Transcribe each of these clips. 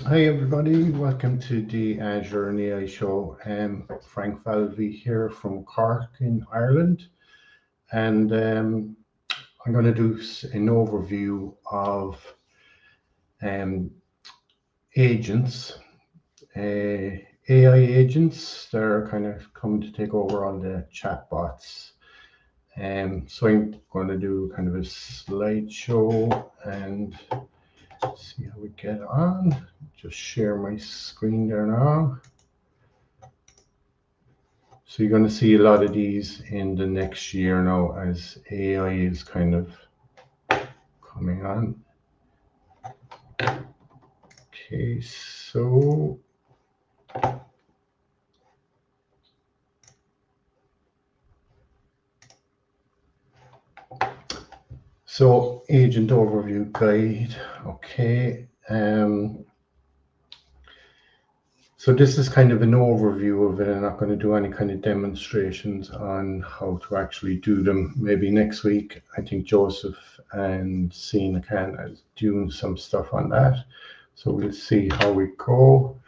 Hi everybody, welcome to the Azure and AI Show. Frank Falvey here from Cork in Ireland, and I'm going to do an overview of agents, AI agents that are kind of coming to take over all the chatbots. So I'm going to do kind of a slideshow and see how we get on. Just share my screen there now. So you're going to see a lot of these in the next year now as AI is kind of coming on. Okay, so agent overview guide. Okay. So this is kind of an overview of it. I'm not going to do any kind of demonstrations on how to actually do them. Maybe next week, I think Joseph and Seena can doing some stuff on that. So we'll see how we go.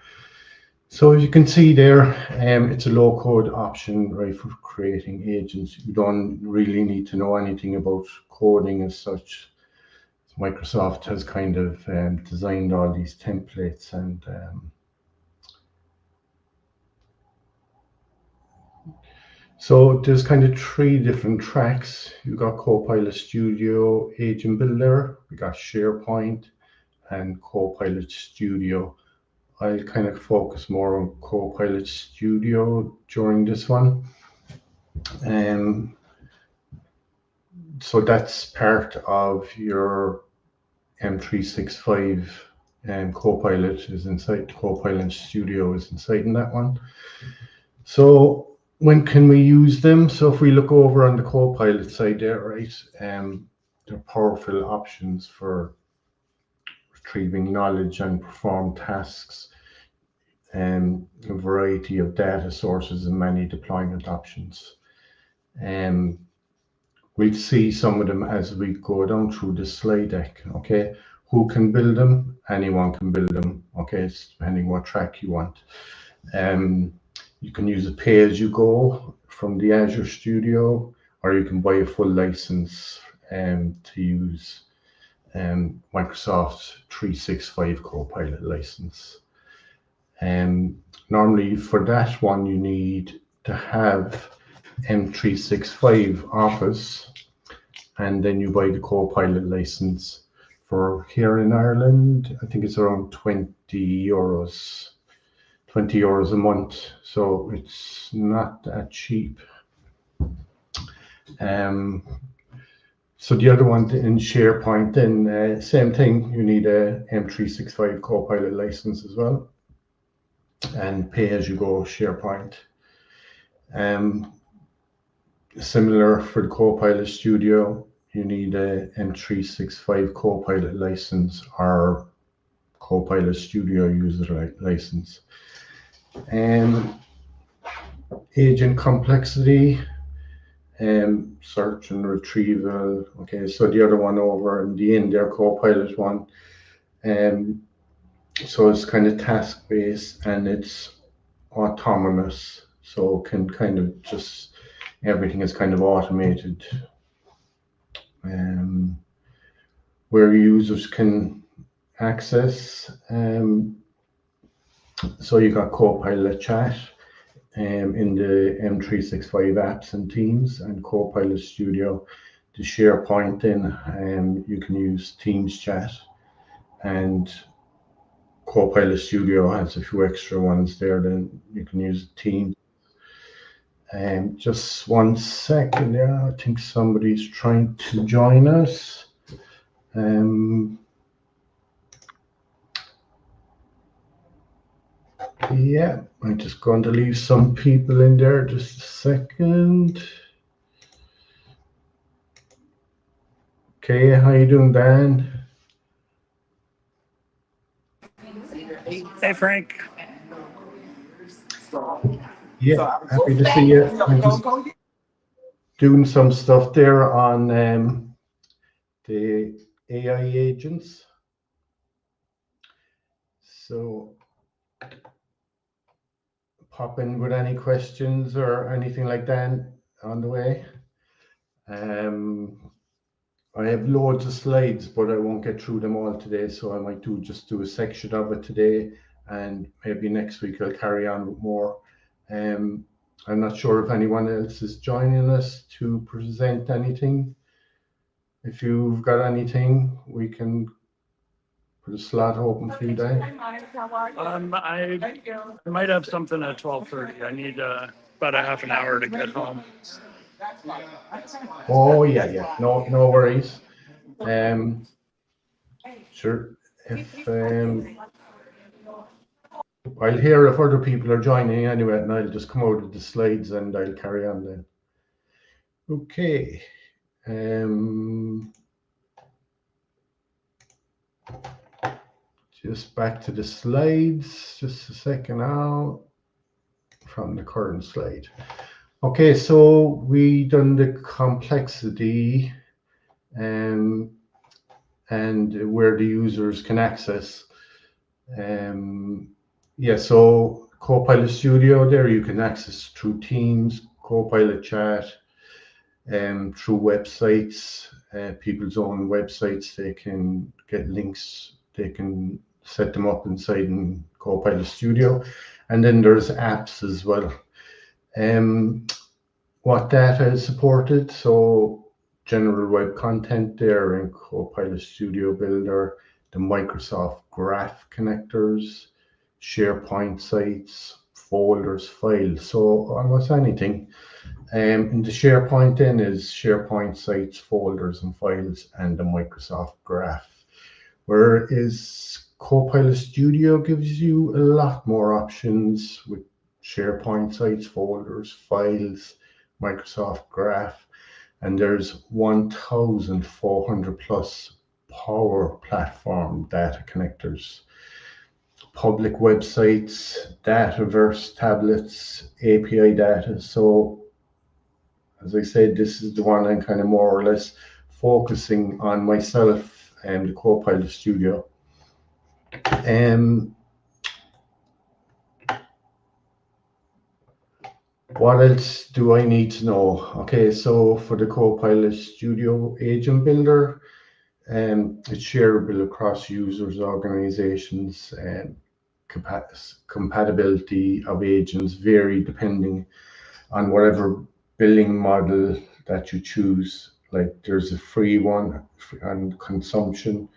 So as you can see there, it's a low code option, right, for creating agents. You don't really need to know anything about coding as such. Microsoft has kind of designed all these templates, and so there's kind of three different tracks. You've got Copilot Studio, Agent Builder, we got SharePoint, and Copilot Studio. I'll kind of focus more on Copilot Studio during this one. So that's part of your M365 Copilot is inside. Copilot Studio is inside in that one. So when can we use them? So if we look over on the Copilot side there, right, they're powerful options for retrieving knowledge and perform tasks, and a variety of data sources and many deployment options. We'll see some of them as we go down through the slide deck. Okay, who can build them? Anyone can build them. Okay, it's depending what track you want. You can use a pay-as-you-go from the Azure Studio, or you can buy a full license to use Microsoft 365 Copilot license. Normally for that one, you need to have M365 Office, and then you buy the Copilot license for here in Ireland. I think it's around 20 euros a month, so it's not that cheap. So the other one in SharePoint, then same thing, you need a M365 Copilot license as well, and pay-as-you-go SharePoint. Similar for the Copilot Studio, you need a M365 Copilot license or Copilot Studio user license. Agent complexity, search and retrieval. Okay, so the other one over in the end there, Copilot one. So it's kind of task-based and it's autonomous, so can kind of just, everything is kind of automated, where users can access. So you got Copilot Chat in the M365 apps and Teams, and Copilot Studio, the SharePoint in, you can use Teams Chat, and Copilot Studio has a few extra ones there, then you can use Teams. Just 1 second there, I think somebody's trying to join us. Yeah, I'm just going to leave some people in there, just a second. Okay, how you doing, Dan? Hey, Frank. Yeah, happy to see you. I'm just doing some stuff there on the AI agents. So pop in with any questions or anything like that on the way. I have loads of slides, but I won't get through them all today, so I might just do a section of it today, and maybe next week I'll carry on with more. I'm not sure if anyone else is joining us to present anything. If you've got anything, we can put a slot open for you, Dave. I might have something at 12:30. I need about a half an hour to get home. Oh yeah. No worries. Sure. If I'll hear if other people are joining anyway, and I'll just come out of the slides and I'll carry on then. Okay. Just back to the slides, just a second now, from the current slide. Okay, so we done the complexity and where the users can access. Yeah, so Copilot Studio, there you can access through Teams, Copilot Chat, through websites, people's own websites. They can get links, they can set them up inside in Copilot Studio, and then there's apps as well. What data is supported? So general web content there in Copilot Studio Builder, the Microsoft Graph connectors, SharePoint sites, folders, files, so almost anything. In the SharePoint then is SharePoint sites, folders and files, and the Microsoft Graph. Whereas Copilot Studio gives you a lot more options with SharePoint sites, folders, files, Microsoft Graph, and there's 1,400 plus Power Platform data connectors, public websites, Dataverse tablets, API data. So as I said, this is the one I'm kind of more or less focusing on myself and the Copilot Studio. What else do I need to know? Okay, so for the Copilot Studio Agent Builder, it's shareable across users, organizations, and compatibility of agents vary depending on whatever billing model that you choose. Like there's a free one on consumption,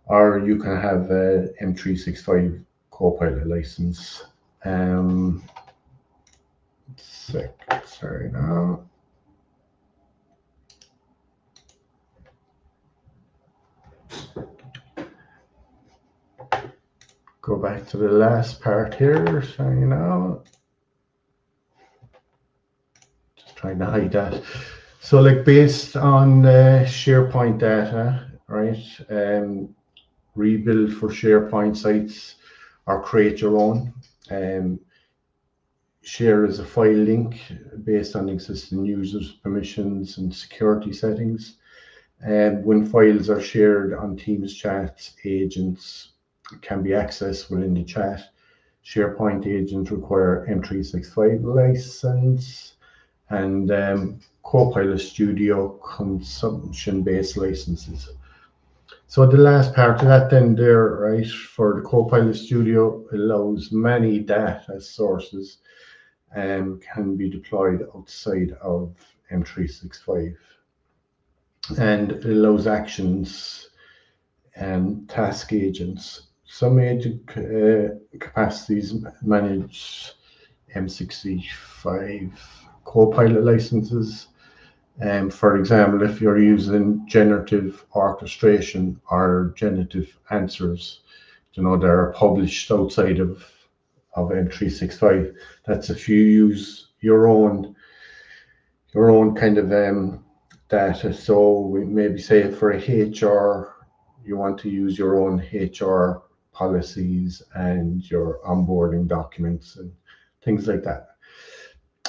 or you can have a M365 Copilot license. Sorry now. Go back to the last part here. Sorry now. Just trying to hide that. So like based on SharePoint data, right? Rebuild for SharePoint sites or create your own. Share as a file link based on existing users' permissions and security settings. And when files are shared on Teams chats, agents can be accessed within the chat. SharePoint agents require M365 license, and Copilot Studio consumption-based licenses. So the last part of that then there, right, for the Copilot Studio allows many data sources and can be deployed outside of M365. And it allows actions and task agents. Some agent capacities manage M365 Copilot licenses. For example, if you're using generative orchestration or generative answers, you know, that are published outside of M365, that's if you use your own kind of data. So we maybe say for a HR, you want to use your own HR policies and your onboarding documents and things like that.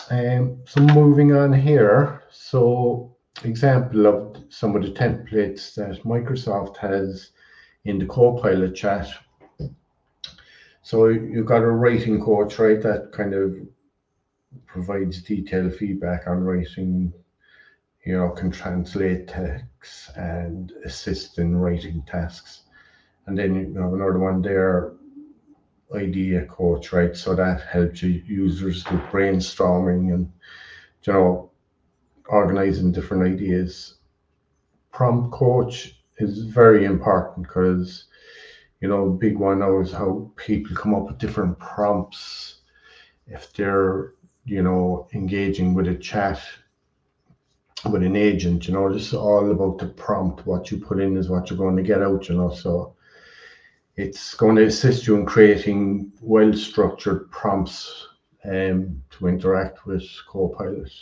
So moving on here, so example of some of the templates that Microsoft has in the Copilot chat. So you've got a writing coach, right, that kind of provides detailed feedback on writing, can translate texts and assist in writing tasks. And then you have another one there, idea coach, right? So that helps users with brainstorming and, organizing different ideas. Prompt coach is very important because, big one now is how people come up with different prompts if they're, engaging with a chat with an agent. This is all about the prompt. What you put in is what you're going to get out, so it's going to assist you in creating well-structured prompts to interact with Copilot.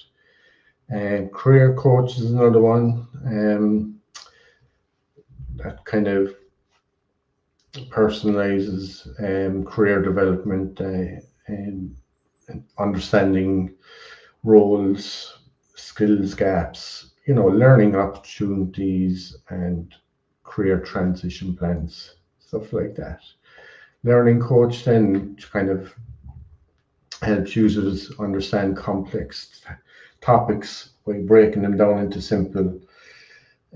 And career coach is another one that kind of personalizes career development and understanding roles, skills gaps, learning opportunities and career transition plans, stuff like that. Learning coach then kind of helps users understand complex topics by breaking them down into simple,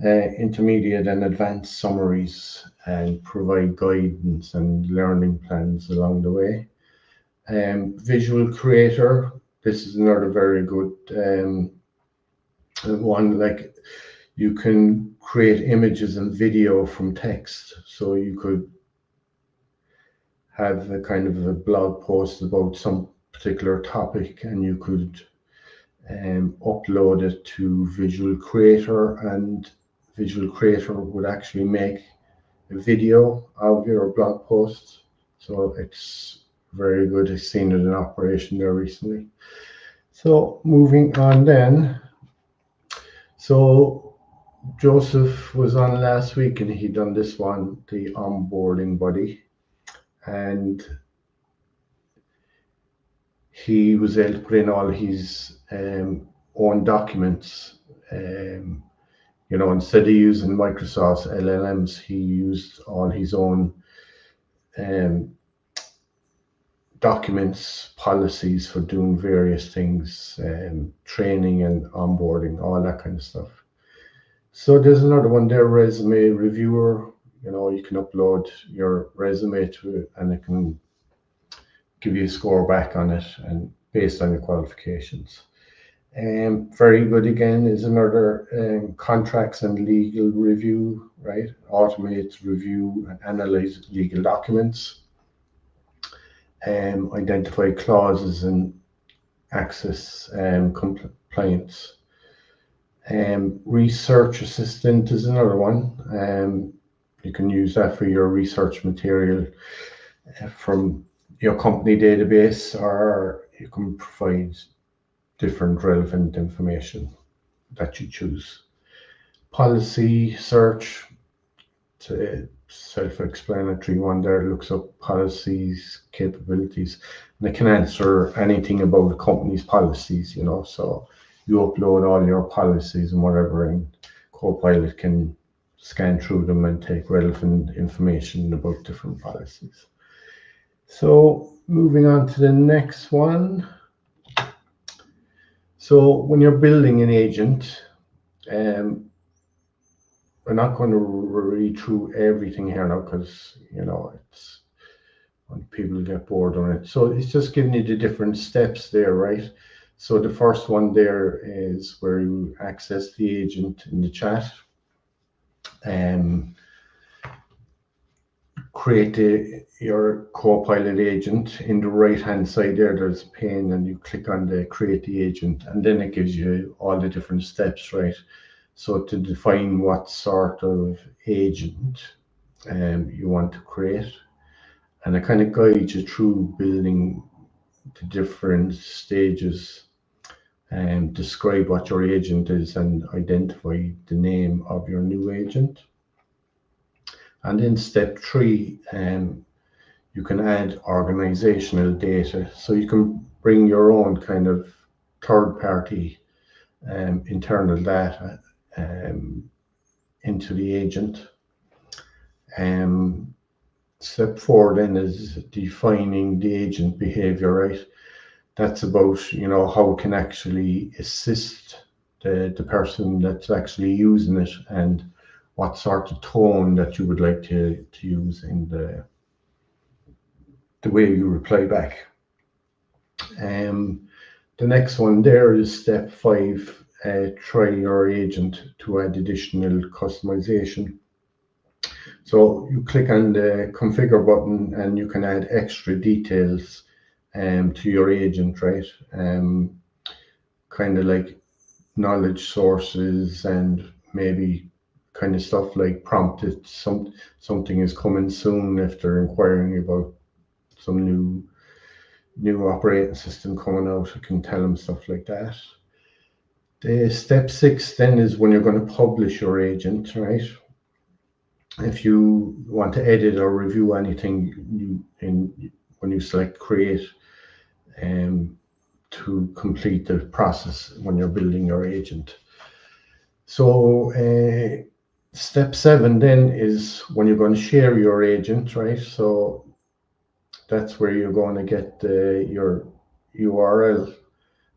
intermediate and advanced summaries and provide guidance and learning plans along the way. Visual creator, this is another very good one. Like, you can create images and video from text. So you could have a kind of a blog post about some particular topic and you could upload it to Visual Creator, and Visual Creator would actually make a video of your blog post. So it's very good. I've seen it in operation there recently. So moving on then. So Joseph was on last week and he done this one, the onboarding buddy, and he was able to put in all his own documents. Instead of using Microsoft's LLMs, he used all his own documents, policies for doing various things, training and onboarding, all that kind of stuff. So there's another one there, resume reviewer. You can upload your resume to it and it can give you a score back on it and based on your qualifications. Very good again is another contracts and legal review, right? Automates review and analyze legal documents. Identify clauses and access compliance. Research assistant is another one. You can use that for your research material from your company database, or you can provide different relevant information that you choose. Policy search, self-explanatory one there, looks up policies, capabilities, and it can answer anything about the company's policies, so you upload all your policies and whatever, and Copilot can scan through them and take relevant information about different policies. So moving on to the next one. So when you're building an agent, we're not going to read through everything here now because, it's when people get bored on it. So it's just giving you the different steps there, right? So the first one there is where you access the agent in the chat and create your Copilot agent. In the right hand side there, there's a pane and you click on the create the agent and then it gives you all the different steps, right? So to define what sort of agent you want to create, and it kind of guides you through building the different stages and describe what your agent is and identify the name of your new agent. And in step 3, you can add organizational data. So you can bring your own kind of third-party internal data into the agent. Step 4 then is defining the agent behavior, right? That's about, you know, how it can actually assist the person that's actually using it, and what sort of tone that you would like to use in the way you reply back. The next one there is step 5, try your agent to add additional customization. So you click on the configure button and you can add extra details to your agent, right? Kind of like knowledge sources, and maybe kind of stuff like prompted something is coming soon if they're inquiring about some new operating system coming out. You can tell them stuff like that. The step 6 then is when you're going to publish your agent, right? If you want to edit or review anything when you select create, to complete the process when you're building your agent. So step 7 then is when you're going to share your agent, right? So that's where you're going to get your URL,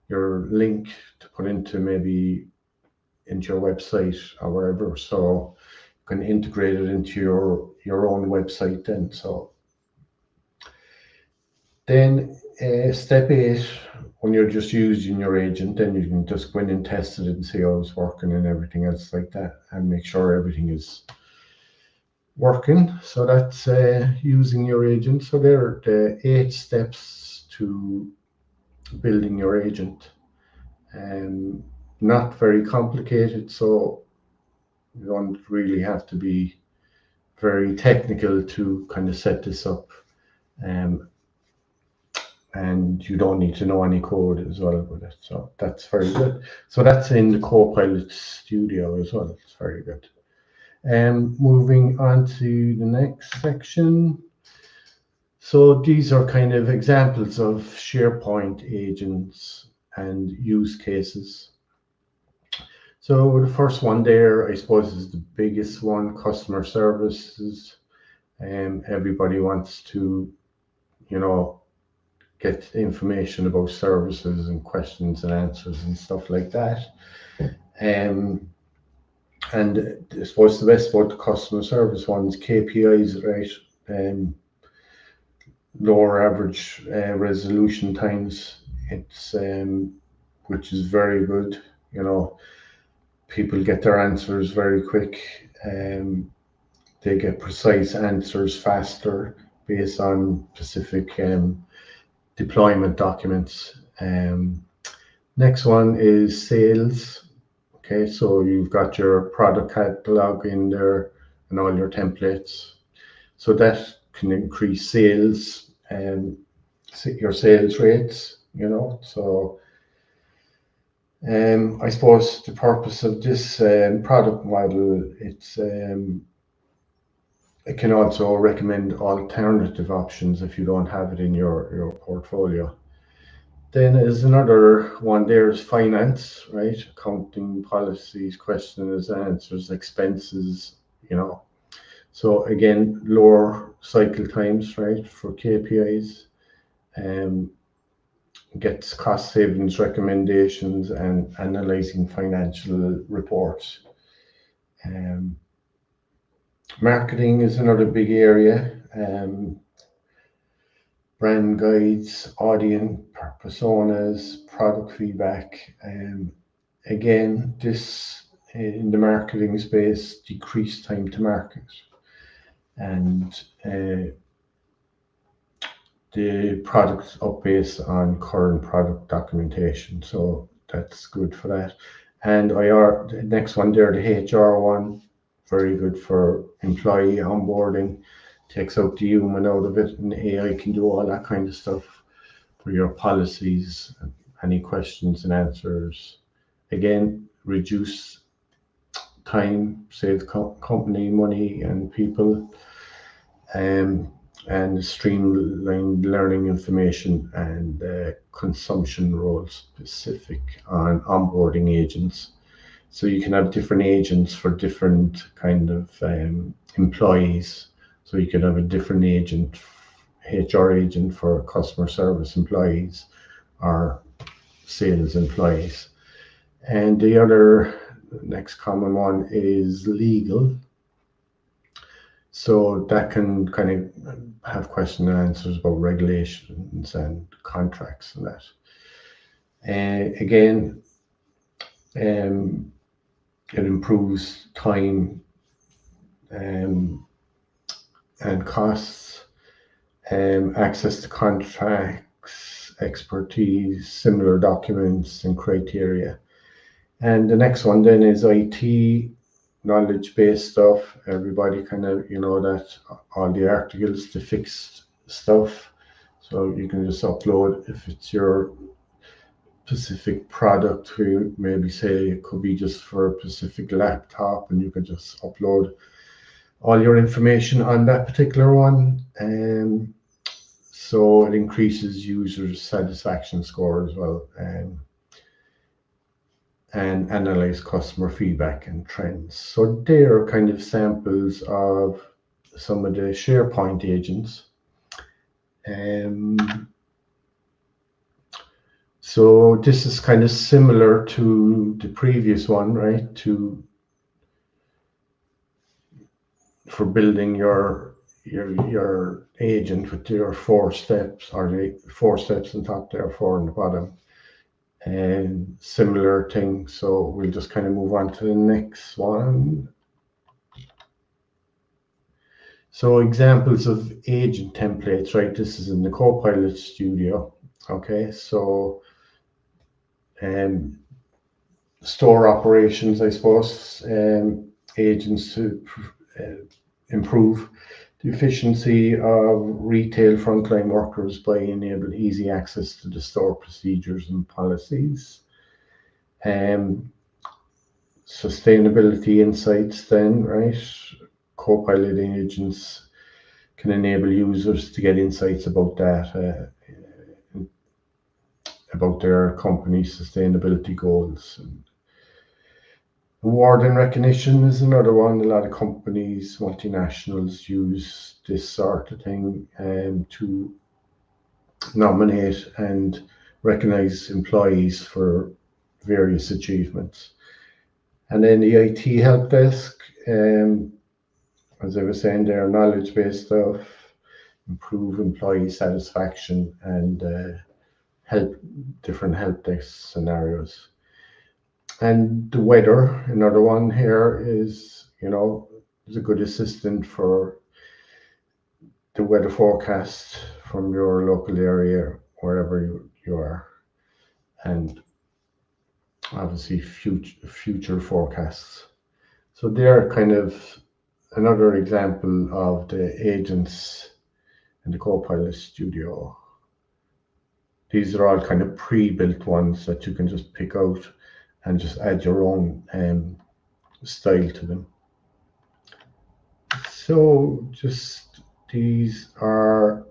your link to put into maybe into your website or wherever. So you can integrate it into your own website then. So then step 8, when you're just using your agent, then you can just go in and test it and see how it's working and everything else like that, and make sure everything is working. So that's using your agent. So there are the 8 steps to building your agent. Not very complicated, so you don't really have to be very technical to kind of set this up. And you don't need to know any code as well with it. So that's very good. So that's in the Copilot Studio as well. It's very good. Moving on to the next section. So these are kind of examples of SharePoint agents and use cases. So the first one there, I suppose, is the biggest one, customer services. Everybody wants to, you know, get information about services and questions and answers and stuff like that. And I suppose the best about the customer service ones, KPIs, right? Lower average resolution times. It's which is very good. You know, people get their answers very quick. They get precise answers faster based on specific deployment documents. Next one is sales. Okay, so you've got your product catalog in there and all your templates. So that can increase sales and your sales rates, you know. So I suppose the purpose of this product model, it can also recommend alternative options if you don't have it in your portfolio. Then there's another one, there's finance, right? Accounting policies, questions, answers, expenses, you know. So again, lower cycle times, right, for KPIs. Gets cost savings recommendations and analyzing financial reports. Marketing is another big area. Brand guides, audience personas, product feedback. Again, this in the marketing space, decreased time to market, and the products up based on current product documentation. So that's good for that. And the next one there, the HR one, very good for employee onboarding. Takes out the human out of it, and AI can do all that kind of stuff for your policies, any questions and answers. Again, reduce time, save company money and people, and streamline learning information and consumption roles specific on onboarding agents. So you can have different agents for different kind of employees So you could have a different agent, HR agent for customer service employees or sales employees. And the other next common one is legal. So that can kind of have question and answers about regulations and contracts and that. Again, it improves time and costs, access to contracts, expertise, similar documents and criteria. And the next one then is IT, knowledge-based stuff. Everybody kind of, that all the articles, the fixed stuff. So you can just upload if it's your specific product, who maybe say it could be just for a specific laptop, and you can just upload all your information on that particular one. So it increases users' satisfaction score as well. And analyze customer feedback and trends. So they are kind of samples of some of the SharePoint agents. So this is kind of similar to the previous one, right? For building your agent with your 4 steps, or the 4 steps on top there, 4 on the bottom. And similar thing. So we'll just kind of move on to the next one. So examples of agent templates, right? This is in the Copilot Studio. Okay, so store operations, I suppose, agents to improve the efficiency of retail frontline workers by enabling easy access to the store procedures and policies. Sustainability insights then, right? Copilot agents can enable users to get insights about data, about their company's sustainability goals. Award and recognition is another one. A lot of companies, multinationals, use this sort of thing to nominate and recognize employees for various achievements. And then the IT help desk, as I was saying there, knowledge-based stuff, improve employee satisfaction, and different help desk scenarios. And the weather, another one here, is, is a good assistant for the weather forecast from your local area, wherever you are, and obviously future forecasts. So they're kind of another example of the agents in the Copilot Studio. These are all kind of pre-built ones that you can just pick out and just add your own style to them. So just these are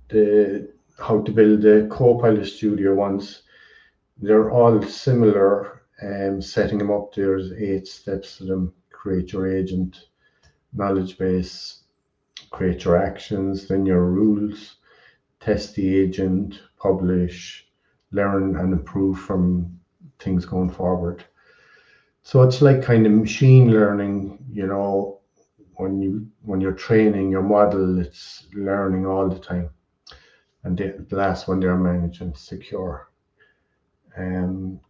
the how to build the Copilot Studio ones. They're all similar. Setting them up, there's 8 steps to them. Create your agent, knowledge base, create your actions, then your rules, test the agent, publish, learn and improve from things going forward. So it's like kind of machine learning, when you're training your model, it's learning all the time. And the last one there, manage and secure. I'm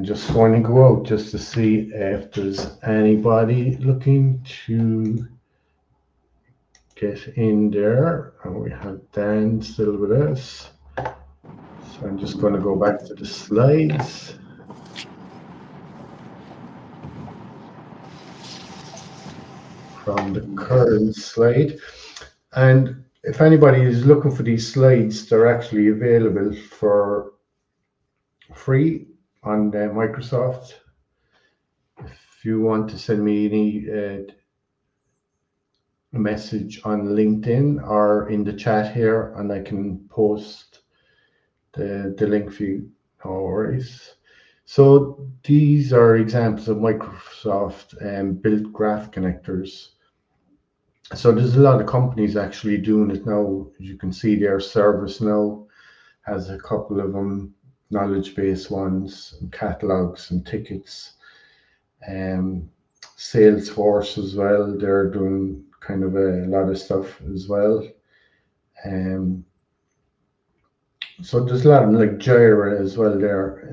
just going to go out just to see if there's anybody looking to get in there. And we have Dan still with us. So I'm just going to go back to the slides. From the current slide. And if anybody is looking for these slides, they're actually available for free on Microsoft. If you want to send me any a message on LinkedIn or in the chat here, and I can post the link for you. No worries. So these are examples of Microsoft built graph connectors. So there's a lot of companies actually doing it now. As you can see there, Service now has a couple of them, knowledge base ones, and catalogs and tickets. Salesforce as well, they're doing kind of a lot of stuff as well. So there's a lot of like Jira as well there.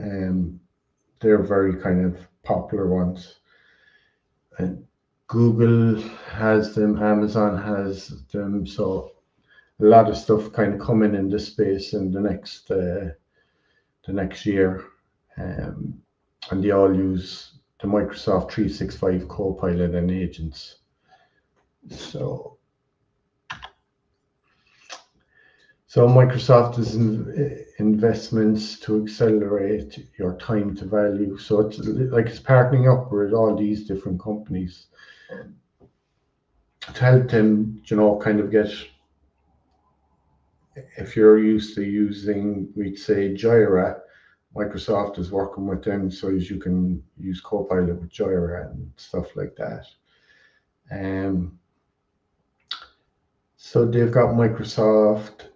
They're very kind of popular ones. And Google has them, Amazon has them, so a lot of stuff kind of coming in this space in the next year, and they all use the Microsoft 365 Copilot and agents. So Microsoft is investments to accelerate your time to value. So it's like it's partnering up with all these different companies to help them, kind of get, if you're used to using, we'd say Jira, Microsoft is working with them so as you can use Copilot with Jira and stuff like that. So they've got Microsoft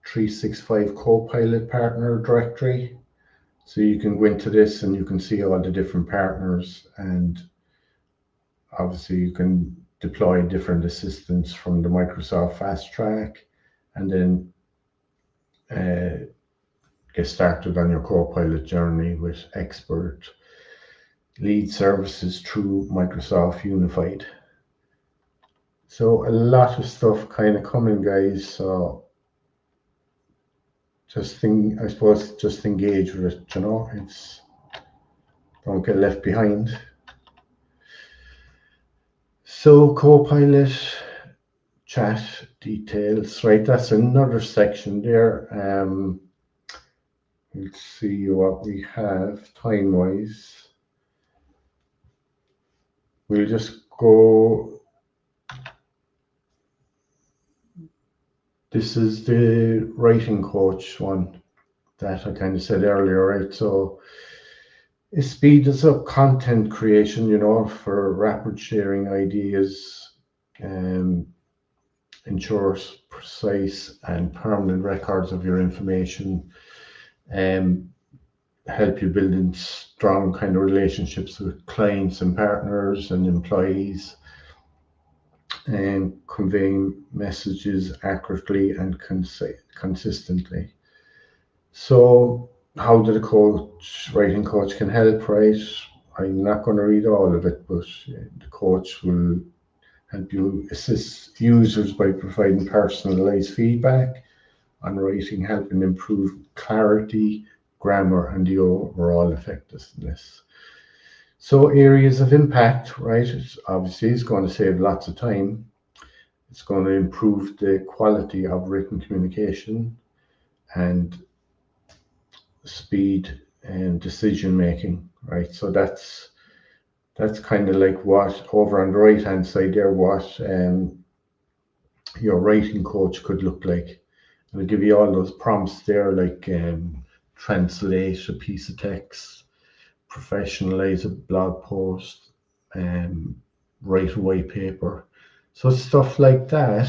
365 Copilot partner directory. So you can go into this and you can see all the different partners, and obviously you can deploy different assistants from the Microsoft Fast Track, and then get started on your Copilot journey with expert lead services through Microsoft Unified. So a lot of stuff kind of coming, guys. So just engage with it, it's, don't get left behind. So Copilot chat details, right? That's another section there. Let's see what we have time-wise. We'll just go. This is the writing coach one that I kind of said earlier, right? So it speeds up content creation, for rapid sharing ideas, ensures precise and permanent records of your information, help you build in strong kind of relationships with clients and partners and employees, and conveying messages accurately and consistently. So how did writing coach can help, right? I'm not going to read all of it, but the coach will help you assist users by providing personalized feedback on writing, helping improve clarity, grammar, and the overall effectiveness. So areas of impact, right? It's going to save lots of time. It's going to improve the quality of written communication and speed and decision making, right? So that's kind of like what over on the right hand side there, what your writing coach could look like. It'll give you all those prompts there, like translate a piece of text, professionalize a blog post, write a white paper. So stuff like that.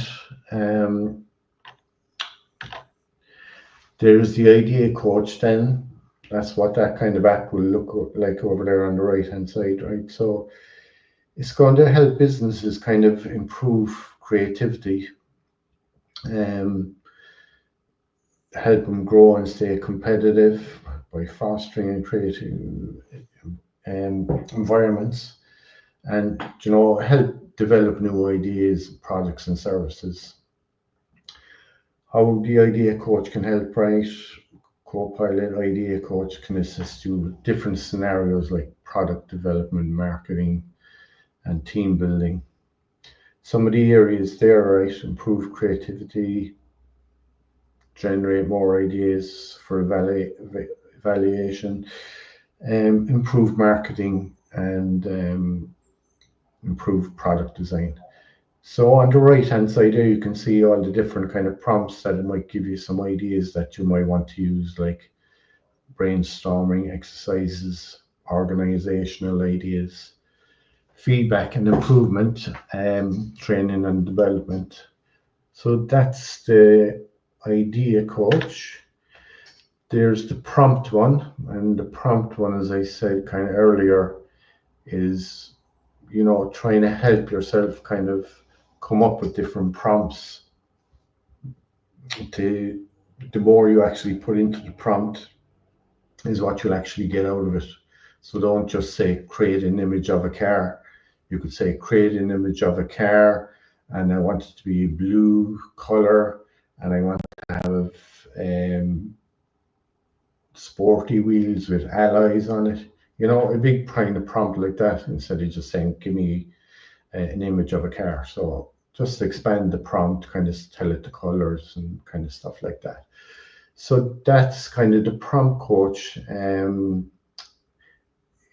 There's the idea coach then. That's what that kind of app will look like over there on the right hand side, right? So it's going to help businesses kind of improve creativity, help them grow and stay competitive by fostering and creating environments, and help develop new ideas, products and services. How the idea coach can help, right? Copilot idea coach can assist you with different scenarios like product development, marketing, and team building. Some of the areas there, right? Improve creativity, generate more ideas for evaluation, improve marketing, and improve product design. So on the right hand side there, you can see all the different kind of prompts that it might give you some ideas that you might want to use, like brainstorming exercises, organizational ideas, feedback and improvement, training and development. So that's the idea coach. There's the prompt one, and the prompt one, as I said kind of earlier, is, you know, trying to help yourself kind of come up with different prompts. The more you actually put into the prompt is what you'll actually get out of it. So don't just say create an image of a car. You could say create an image of a car, and I want it to be blue color, and I want to have sporty wheels with alloys on it. You know, a big kind of prompt like that, instead of just saying give me an image of a car. So just expand the prompt, kind of tell it the colors and kind of stuff like that. So that's kind of the prompt coach.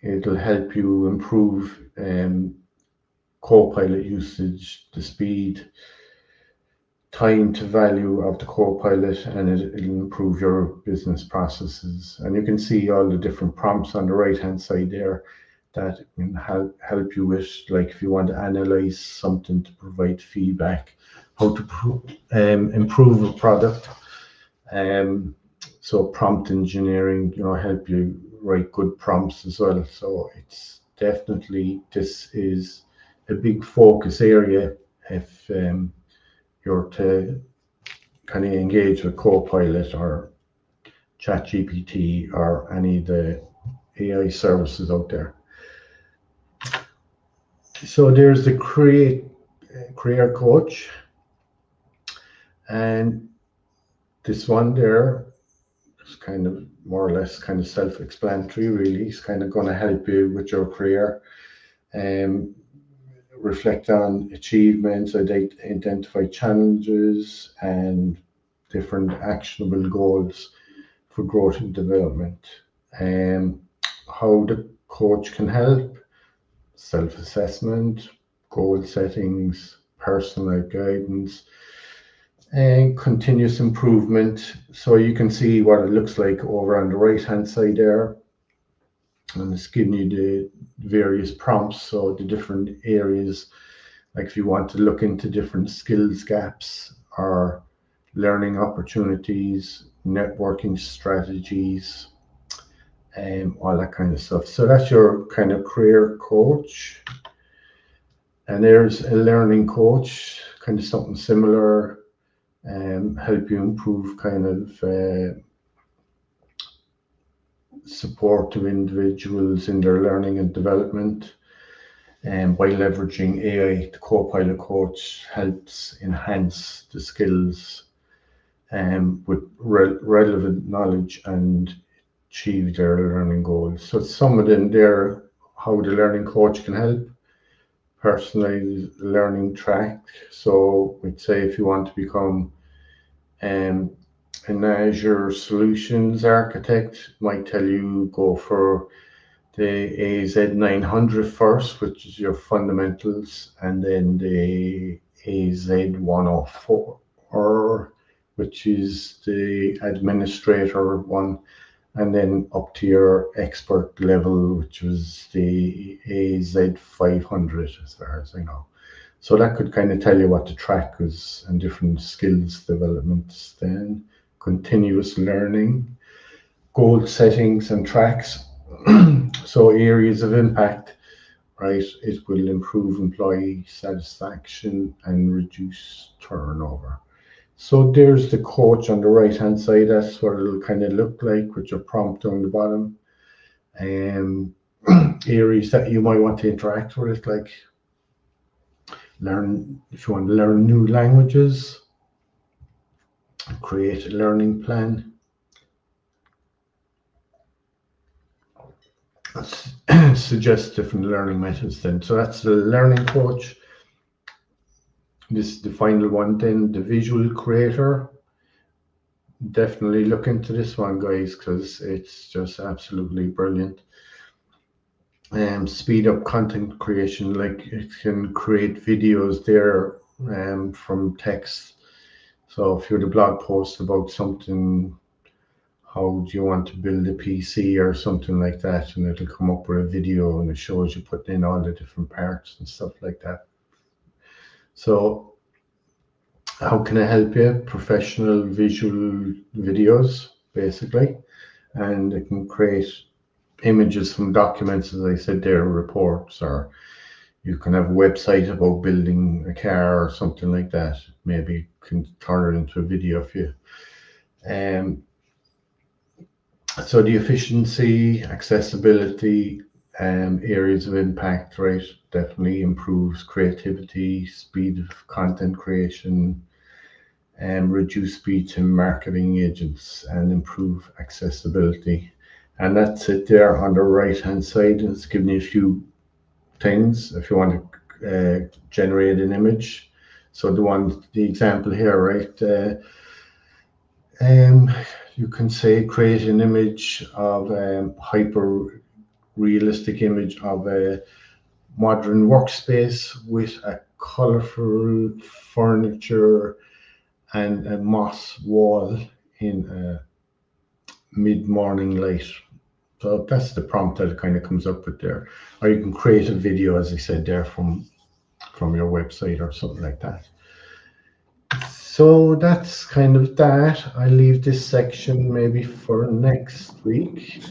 It'll help you improve Copilot usage, the speed, time to value of the Copilot, and it'll improve your business processes. And you can see all the different prompts on the right hand side there that can help you with, like if you want to analyze something to provide feedback, how to improve a product. So prompt engineering, you know, help you write good prompts as well. So it's definitely, this is a big focus area if you're to kind of engage with Copilot or ChatGPT or any of the AI services out there. So there's the career coach, and this one there is kind of more or less kind of self-explanatory. Really, it's kind of going to help you with your career, reflect on achievements, identify challenges, and different actionable goals for growth and development. How the coach can help: self-assessment, goal settings, personal guidance, and continuous improvement. So you can see what it looks like over on the right hand side there, and it's giving you the various prompts. So the different areas, like if you want to look into different skills gaps or learning opportunities, networking strategies, all that kind of stuff. So that's your kind of career coach. And there's a learning coach, kind of something similar, help you improve kind of support to individuals in their learning and development. And by leveraging AI, the Copilot coach helps enhance the skills with relevant knowledge and achieve their learning goals. So some of them there, how the learning coach can help: personalized learning track. So we'd say if you want to become an Azure solutions architect, might tell you go for the AZ900 first, which is your fundamentals, and then the AZ104, which is the administrator one, and then up to your expert level, which was the AZ500, as far as I know. So that could kind of tell you what the track is and different skills developments. Then continuous learning, goal settings and tracks. So areas of impact, right? It will improve employee satisfaction and reduce turnover. So there's the coach on the right hand side. That's what it'll kind of look like with your prompt on the bottom. Areas that you might want to interact with it, like learn, if you want to learn new languages, create a learning plan, suggest different learning methods then. So that's the learning coach. This is the final one then, the visual creator. Definitely look into this one, guys, because it's just absolutely brilliant. Speed up content creation, like it can create videos there from text. So if you had a blog post about something, how do you want to build a PC or something like that, and it'll come up with a video and it shows you putting in all the different parts and stuff like that. So how can I help you? Professional visual videos, basically, and it can create images from documents, as I said there, reports, or you can have a website about building a car or something like that. Maybe you can turn it into a video for you. So the efficiency, accessibility, areas of impact, right, definitely improves creativity, speed of content creation, and reduce speed to marketing agents, and improve accessibility. And that's it there on the right hand side. It's giving you a few things if you want to generate an image. So the example here, right? You can say create an image of a hyper realistic image of a modern workspace with a colorful furniture and a moss wall in a mid-morning light. So that's the prompt that it kind of comes up with there. Or you can create a video, as I said there, from your website or something like that. So that's kind of that. I leave this section maybe for next week.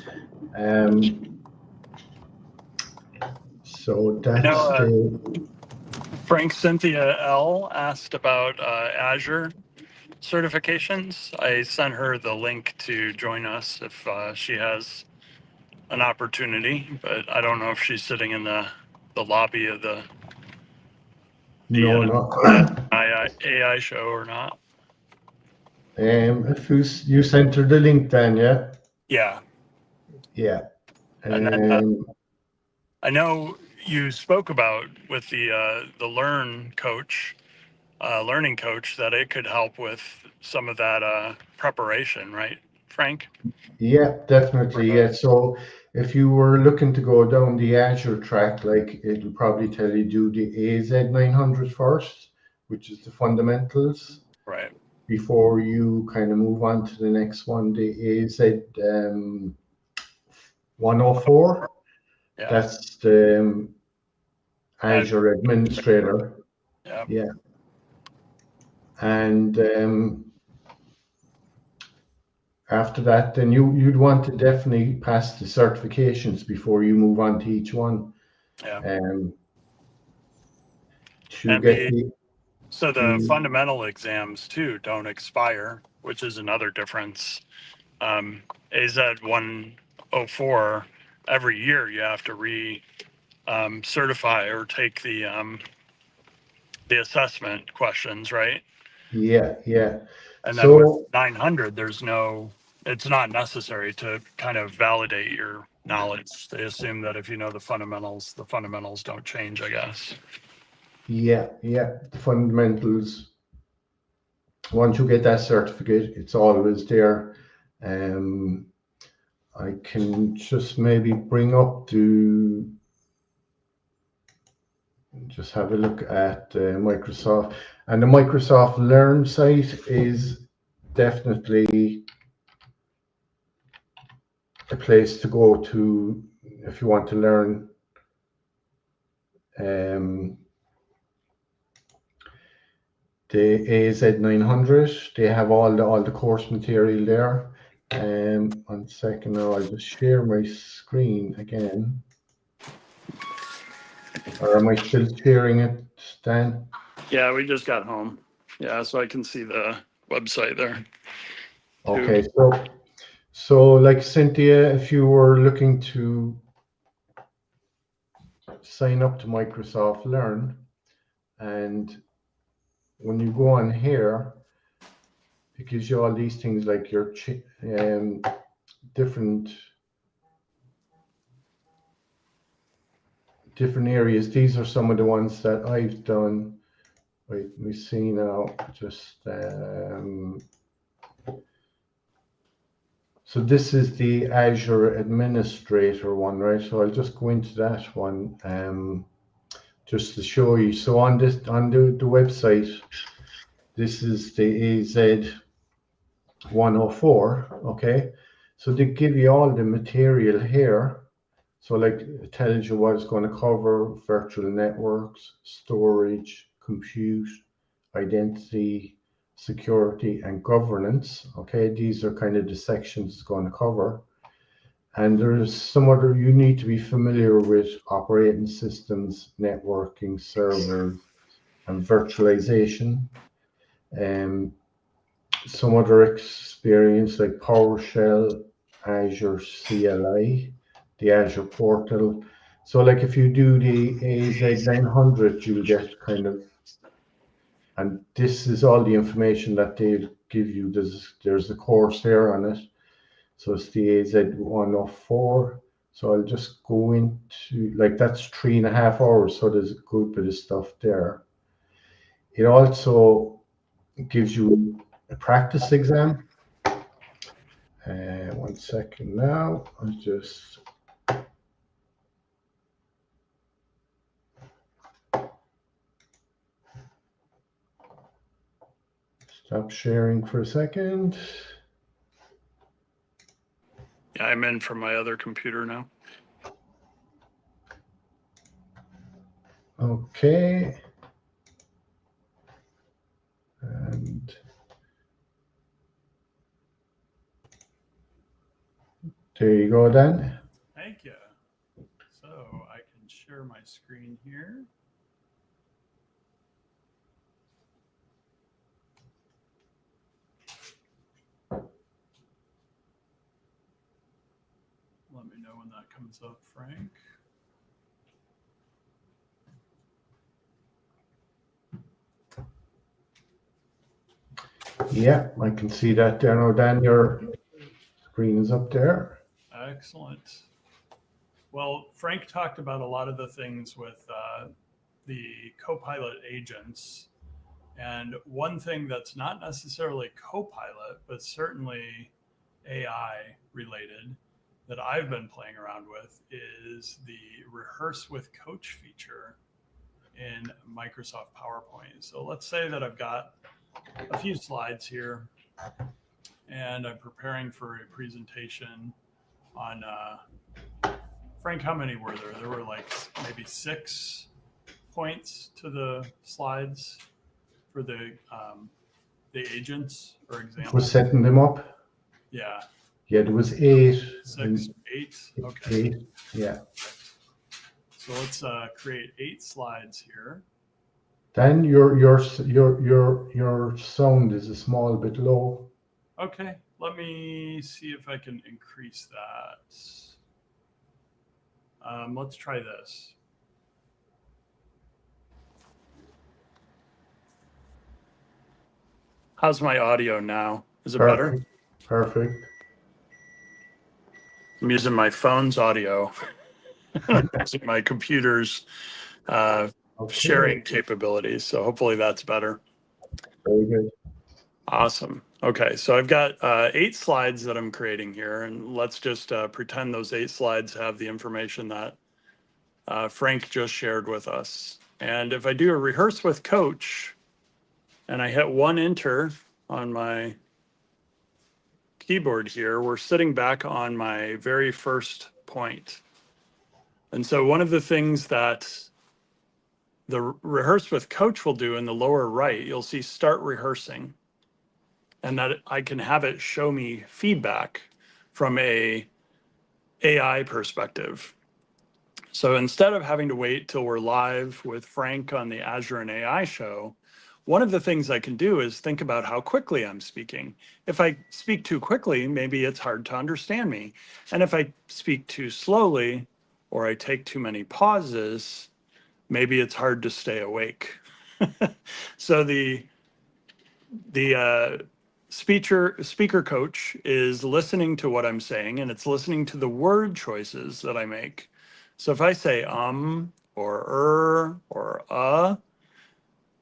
So that's Frank Cynthia L asked about Azure certifications. I sent her the link to join us if she has an opportunity, but I don't know if she's sitting in the lobby of the AI show or not. If you sent her the link, then yeah. And then I know you spoke about with the learning coach that it could help with some of that preparation, right, Frank? Yeah, definitely. Yeah. So if you were looking to go down the Azure track, like it'll probably tell you do the AZ900 first, which is the fundamentals. Right. Before you kind of move on to the next one, the AZ 104. Yeah. That's the Azure Administrator. Yeah. And after that, then you'd want to definitely pass the certifications before you move on to each one. Yeah. To get so the fundamental exams too don't expire, which is another difference. AZ 104, every year you have to certify or take the assessment questions, right? Yeah. And then with 900, it's not necessary to kind of validate your knowledge. They assume that if you know the fundamentals don't change, I guess. Yeah. The fundamentals. Once you get that certificate, it's always there. I can just maybe bring up just have a look at Microsoft, and the Microsoft Learn site is definitely a place to go to if you want to learn the AZ900. They have all the course material there. 1 second now, I'll just share my screen again. Or am I still sharing it, Stan? Yeah, we just got home. Yeah, so I can see the website there. Okay, so like Cynthia, if you were looking to sign up to Microsoft Learn, and when you go on here, it gives you all these things like your different areas. These are some of the ones that I've done. Wait, we see now just so this is the Azure Administrator one, right? So I'll just go into that one just to show you. So on the website, this is the AZ 104, okay? So they give you all the material here. So like it tells you what it's going to cover: virtual networks, storage, compute, identity, security, and governance. Okay, these are kind of the sections it's going to cover. And there's some other, you need to be familiar with operating systems, networking, servers, and virtualization. Um, some other experience like PowerShell, Azure CLI, the Azure portal. So like if you do the AZ900, you'll get kind of, and this is all the information that they'll give you. There's a course there on it. So it's the AZ104. So I'll just go into, like, that's 3.5 hours. So there's a good bit of stuff there. It also gives you a practice exam. 1 second now. I'll just stop sharing for a second. Yeah, I'm in from my other computer now. Okay. And there you go then. Thank you. So I can share my screen here. Let me know when that comes up, Frank. Yeah, I can see that there now, Dan. Your screen is up there. Excellent. Well, Frank talked about a lot of the things with the Copilot agents. And one thing that's not necessarily Copilot, but certainly AI related that I've been playing around with is the Rehearse with Coach feature in Microsoft PowerPoint. So let's say that I've got a few slides here and I'm preparing for a presentation on, Frank, how many were there? There were like maybe 6 points to the slides for the agents, for example. For setting them up? Yeah. Yeah, there was 8. 6, 8. Okay. 8, yeah. So let's create 8 slides here. Then your sound is a small bit low. Okay, let me see if I can increase that. Let's try this. How's my audio now? Is it better? Perfect. I'm using my phone's audio. Using my computer's sharing capabilities. So hopefully that's better. Very good. Awesome. Okay, so I've got 8 slides that I'm creating here, and let's just pretend those 8 slides have the information that Frank just shared with us. And if I do a rehearse with coach, and I hit 1 enter on my keyboard here, we're sitting back on my very first point. And so one of the things that the rehearse with coach will do in the lower right, you'll see start rehearsing. And that I can have it show me feedback from a AI perspective. So instead of having to wait till we're live with Frank on the Azure and AI show, one of the things I can do is think about how quickly I'm speaking. If I speak too quickly, maybe it's hard to understand me. And if I speak too slowly, or I take too many pauses, maybe it's hard to stay awake. So the speaker coach is listening to what I'm saying, and it's listening to the word choices that I make. So if I say or or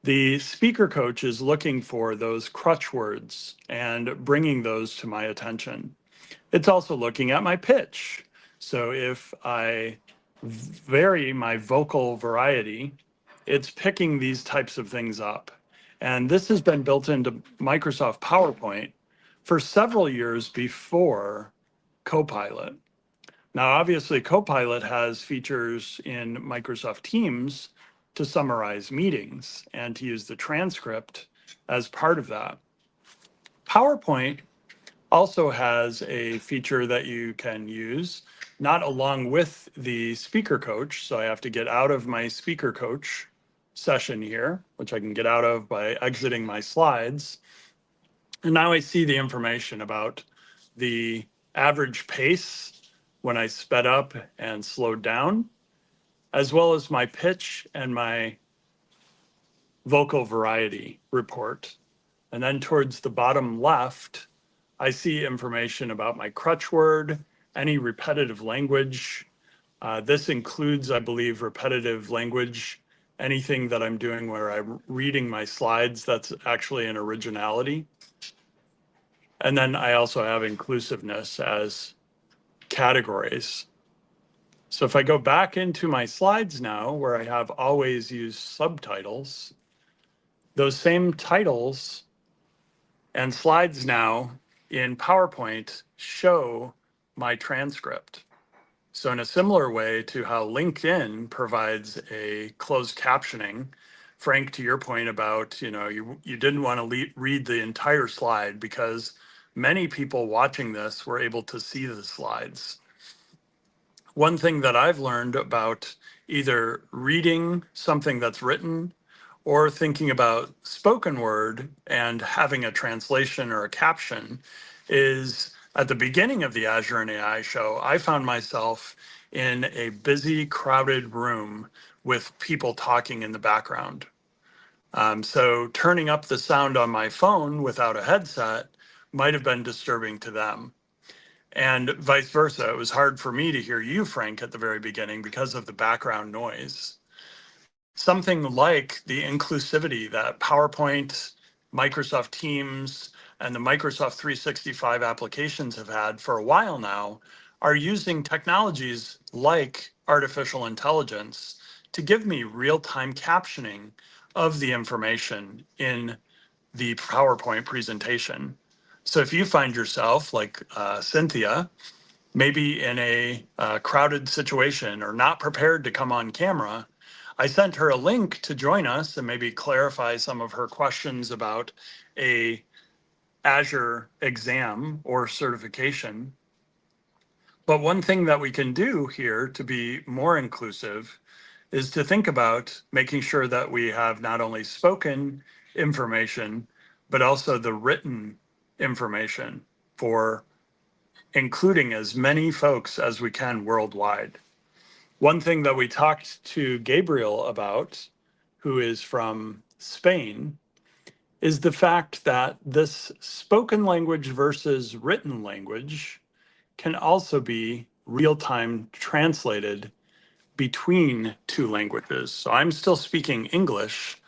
the speaker coach is looking for those crutch words and bringing those to my attention. It's also looking at my pitch. So if I vary my vocal variety, it's picking these types of things up. And this has been built into Microsoft PowerPoint for several years before Copilot. Now, obviously, Copilot has features in Microsoft Teams to summarize meetings and to use the transcript as part of that. PowerPoint also has a feature that you can use, not along with the speaker coach. So I have to get out of my speaker coach session here, which I can get out of by exiting my slides. And now I see the information about the average pace when I sped up and slowed down, as well as my pitch and my vocal variety report. And then towards the bottom left, I see information about my crutch word, any repetitive language. This includes, I believe, repetitive language, anything that I'm doing where I'm reading my slides that's actually an originality. And then I also have inclusiveness as categories. So if I go back into my slides now, where I have always used subtitles, those same titles and slides now in PowerPoint show my transcript. So in a similar way to how LinkedIn provides a closed captioning, Frank, to your point about, you didn't want to read the entire slide because many people watching this were able to see the slides. One thing that I've learned about either reading something that's written or thinking about spoken word and having a translation or a caption is at the beginning of the Azure and AI show, I found myself in a busy, crowded room with people talking in the background. So turning up the sound on my phone without a headset might have been disturbing to them. And vice versa. It was hard for me to hear you, Frank, at the very beginning because of the background noise. Something like the inclusivity that PowerPoint, Microsoft Teams, and the Microsoft 365 applications have had for a while now are using technologies like artificial intelligence to give me real-time captioning of the information in the PowerPoint presentation. So if you find yourself, like Cynthia, maybe in a crowded situation or not prepared to come on camera, I sent her a link to join us and maybe clarify some of her questions about a Azure exam or certification. But one thing that we can do here to be more inclusive is to think about making sure that we have not only spoken information, but also the written information for including as many folks as we can worldwide. One thing that we talked to Gabriel about, who is from Spain, is the fact that this spoken language versus written language can also be real-time translated between two languages. So I'm still speaking English.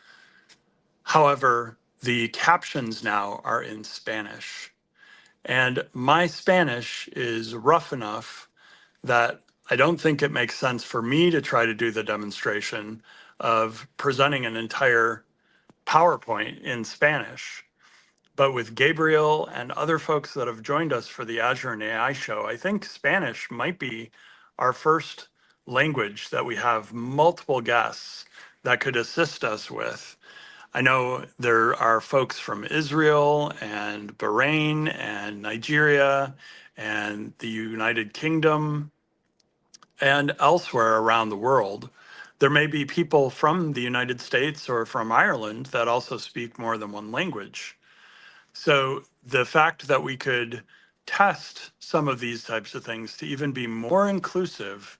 However, the captions now are in Spanish. And my Spanish is rough enough that I don't think it makes sense for me to try to do the demonstration of presenting an entire PowerPoint in Spanish. But with Gabriel and other folks that have joined us for the Azure and AI show, I think Spanish might be our first language that we have multiple guests that could assist us with. I know there are folks from Israel and Bahrain and Nigeria and the United Kingdom and elsewhere around the world. There may be people from the United States or from Ireland that also speak more than one language. So the fact that we could test some of these types of things to even be more inclusive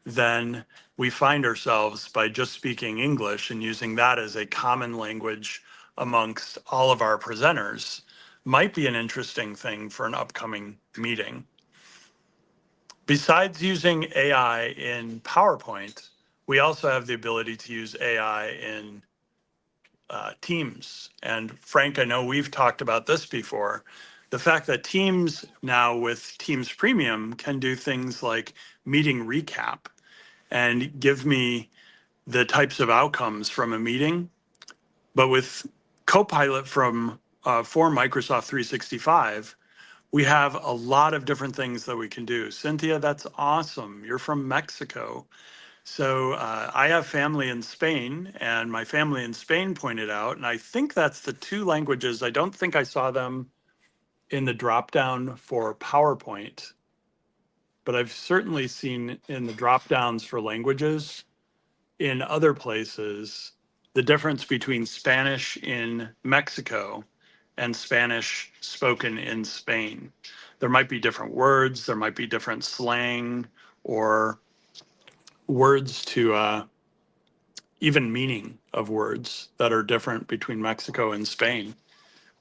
than we find ourselves by just speaking English and using that as a common language amongst all of our presenters might be an interesting thing for an upcoming meeting. Besides using AI in PowerPoint, we also have the ability to use AI in Teams. And Frank, I know we've talked about this before. The fact that Teams now with Teams Premium can do things like meeting recap and give me the types of outcomes from a meeting. But with Copilot from for Microsoft 365, we have a lot of different things that we can do. Cynthia, that's awesome. You're from Mexico. So I have family in Spain, and my family in Spain pointed out, and I think that's the two languages. I don't think I saw them in the dropdown for PowerPoint, but I've certainly seen in the dropdowns for languages in other places the difference between Spanish in Mexico and Spanish spoken in Spain. There might be different words, there might be different slang or words to even meaning of words that are different between Mexico and Spain.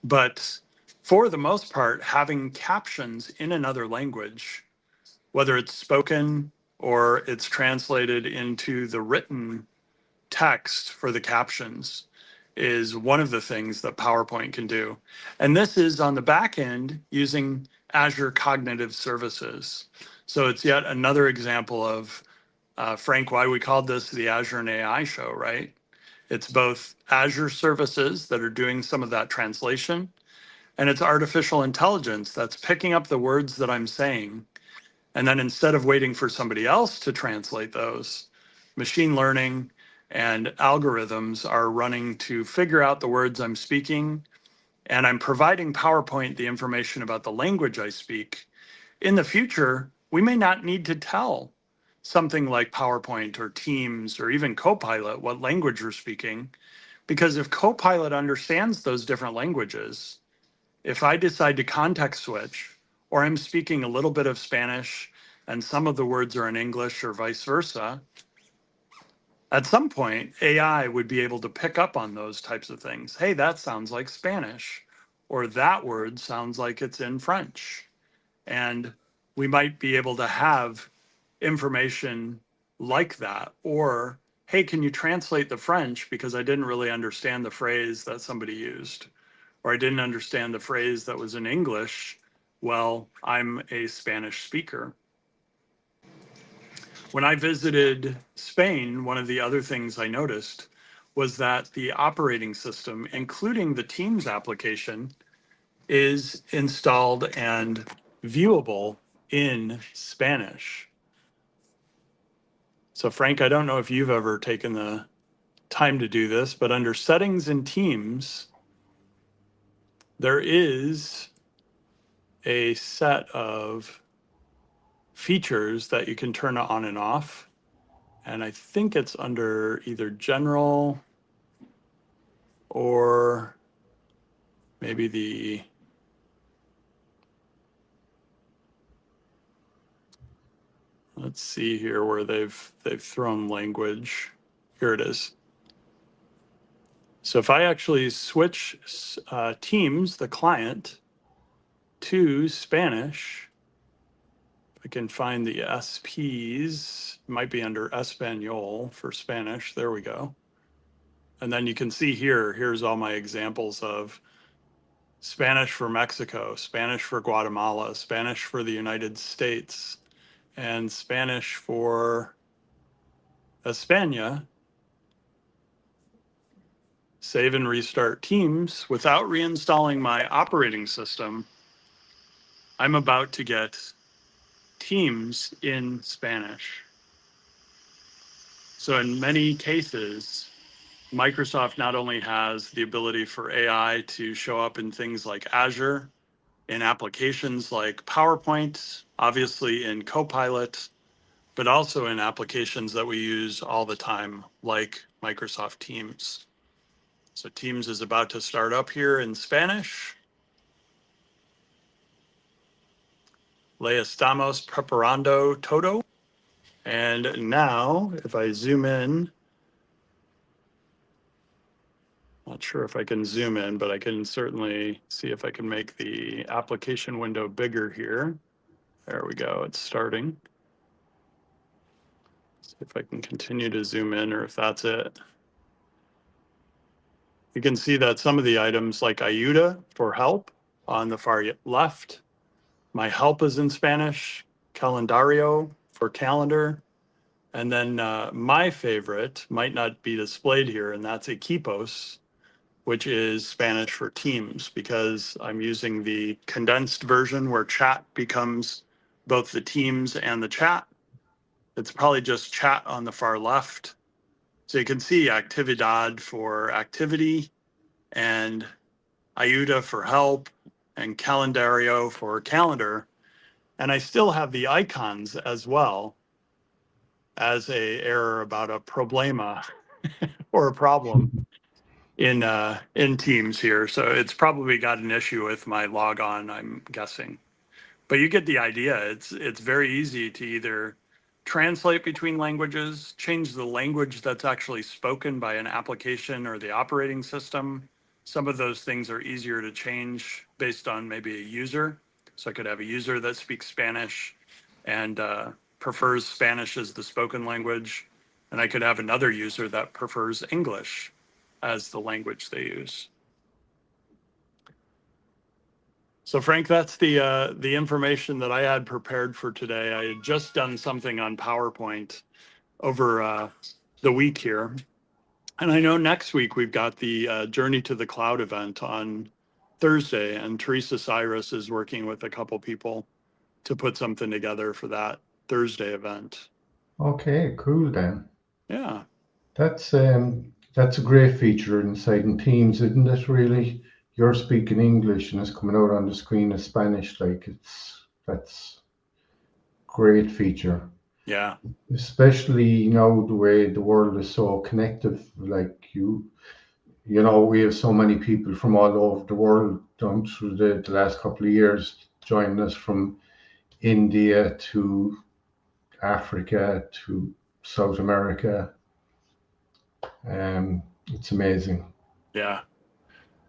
But for the most part, having captions in another language, whether it's spoken or it's translated into the written text for the captions, is one of the things that PowerPoint can do. And this is on the back end using Azure Cognitive Services. So it's yet another example of, Frank, why we called this the Azure and AI Show, right? It's both Azure services that are doing some of that translation, and it's artificial intelligence that's picking up the words that I'm saying. And then instead of waiting for somebody else to translate those, machine learning and algorithms are running to figure out the words I'm speaking. And I'm providing PowerPoint the information about the language I speak. In the future, we may not need to tell something like PowerPoint or Teams or even Copilot what language we're speaking, because if Copilot understands those different languages, if I decide to context switch, or I'm speaking a little bit of Spanish and some of the words are in English or vice versa, at some point, AI would be able to pick up on those types of things. Hey, that sounds like Spanish, or that word sounds like it's in French. And we might be able to have information like that. Or, hey, can you translate the French because I didn't really understand the phrase that somebody used, or I didn't understand the phrase that was in English. Well, I'm a Spanish speaker. When I visited Spain, one of the other things I noticed was that the operating system, including the Teams application, is installed and viewable in Spanish. So Frank, I don't know if you've ever taken the time to do this, but under settings in Teams, there is a set of features that you can turn on and off. And I think it's under either general or maybe the, let's see here where they've thrown language. Here it is. So if I actually switch Teams, the client, to Spanish, I can find the SPs, it might be under Espanol for Spanish. There we go. And then you can see here, here's all my examples of Spanish for Mexico, Spanish for Guatemala, Spanish for the United States, and Spanish for España. Save and restart Teams. Without reinstalling my operating system, I'm about to get Teams in Spanish. So in many cases, Microsoft not only has the ability for AI to show up in things like Azure, in applications like PowerPoint, obviously in Copilot, but also in applications that we use all the time, like Microsoft Teams. So Teams is about to start up here in Spanish. Le estamos preparando todo. And now, if I zoom in, not sure if I can zoom in, but I can certainly see if I can make the application window bigger here. There we go, it's starting. See if I can continue to zoom in or if that's it. You can see that some of the items like Ayuda for help on the far left. My help is in Spanish, Calendario for calendar. And then my favorite might not be displayed here, and that's Equipos, which is Spanish for Teams, because I'm using the condensed version where chat becomes both the Teams and the chat. It's probably just chat on the far left. So you can see actividad for activity and ayuda for help and calendario for calendar. And I still have the icons as well as a error about a problema or a problem in Teams here. So it's probably got an issue with my logon, I'm guessing. But you get the idea. It's very easy to either translate between languages, change the language that's actually spoken by an application or the operating system. Some of those things are easier to change based on maybe a user. So I could have a user that speaks Spanish and prefers Spanish as the spoken language. And I could have another user that prefers English as the language they use. So Frank, that's the information that I had prepared for today. I had just done something on PowerPoint over the week here. And I know next week we've got the Journey to the Cloud event on Thursday, and Teresa Cyrus is working with a couple people to put something together for that Thursday event. Okay, cool then. Yeah. That's a great feature inside in Teams, isn't it? Really, you're speaking English and it's coming out on the screen as Spanish. Like that's great feature. Yeah. Especially now the way the world is so connected. Like we have so many people from all over the world done through the last couple of years joining us from India to Africa to South America. It's amazing. Yeah.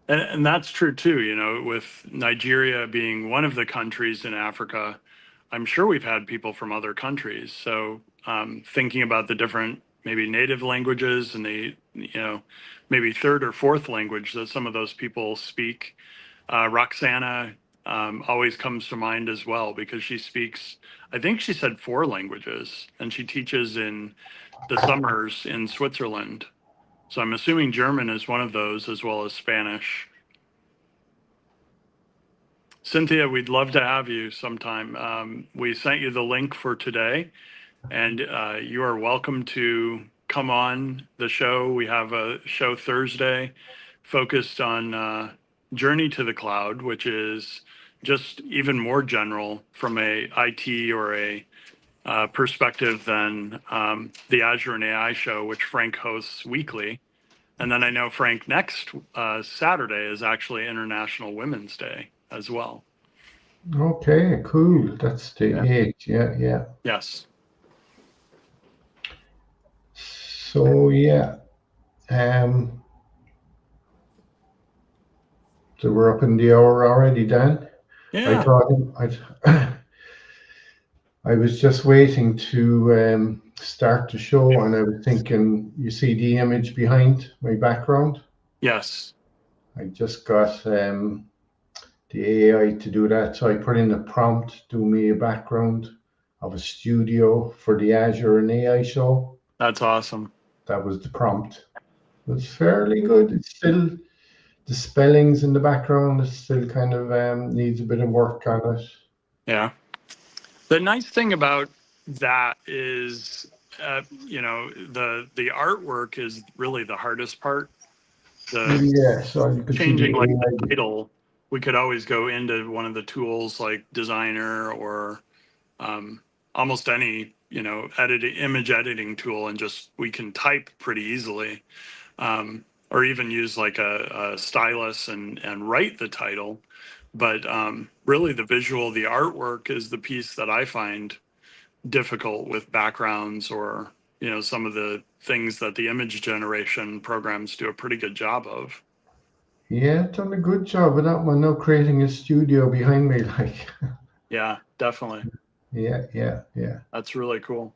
And that's true too, with Nigeria being one of the countries in Africa, I'm sure we've had people from other countries. So thinking about the different maybe native languages and the, maybe third or fourth language that some of those people speak. Roxana always comes to mind as well because she speaks, I think she said 4 languages, and she teaches in the summers in Switzerland. So I'm assuming German is one of those, as well as Spanish. Cynthia, we'd love to have you sometime. We sent you the link for today, and you are welcome to come on the show. We have a show Thursday focused on Journey to the Cloud, which is just even more general from a IT or a perspective than the Azure and AI Show, which Frank hosts weekly. And then I know, Frank, next Saturday is actually International Women's Day as well. Okay, cool. That's the 8th. Yeah. Yes. So yeah, so we're up in the hour already, Dan. Yeah. I thought I was just waiting to start the show, and I was thinking, you see the image behind my background? Yes. I just got the AI to do that. So I put in a prompt, do me a background of a studio for the Azure and AI show. That's awesome. That was the prompt. It was fairly good. It's still, the spellings in the background is still kind of needs a bit of work on it. Yeah. The nice thing about that is, the artwork is really the hardest part. Yeah, so you could see Changing the like AI. the title, we could always go into one of the tools like Designer or almost any image editing tool, and just we can type pretty easily, or even use like a stylus and write the title. But really, the visual, the artwork is the piece that I find difficult with backgrounds or some of the things that the image generation programs do a pretty good job of. Yeah, done a good job of that one. Now creating a studio behind me, like. Yeah, definitely. Yeah. That's really cool.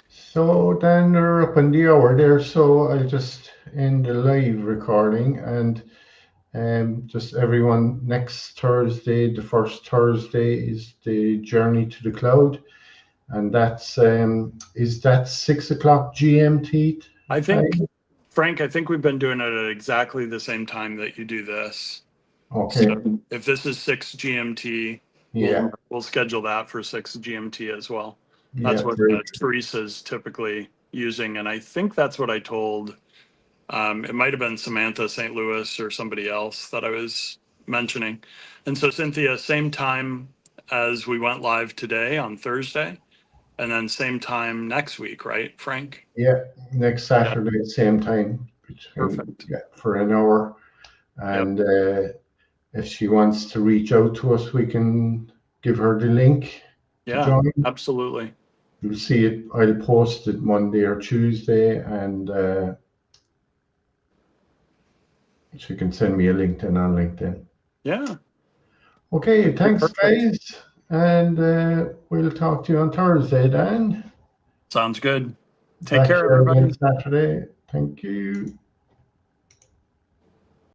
So then we're up in the hour there, so I'll just end the live recording, and just everyone, next Thursday, the first Thursday, is the Journey to the Cloud, and that's is that 6 o'clock GMT? I think, Frank, I think we've been doing it at exactly the same time that you do this. Okay. So if this is 6 GMT, Yeah. we'll schedule that for 6 GMT as well. Yeah, That's what great. Teresa's typically using, and I think that's what I told. It might have been Samantha St. Louis or somebody else that I was mentioning. And so Cynthia, same time as we went live today on Thursday, and then same time next week, right, Frank? Yeah, next Saturday, same time. Perfect. Yeah, for an hour. And if she wants to reach out to us, we can give her the link to join. Absolutely. You'll see it. I'll post it Monday or Tuesday, and she can send me a LinkedIn on LinkedIn. Yeah. Okay, thanks, guys. And we'll talk to you on Thursday, Dan. Sounds good. Take care, everybody. Saturday. Thank you.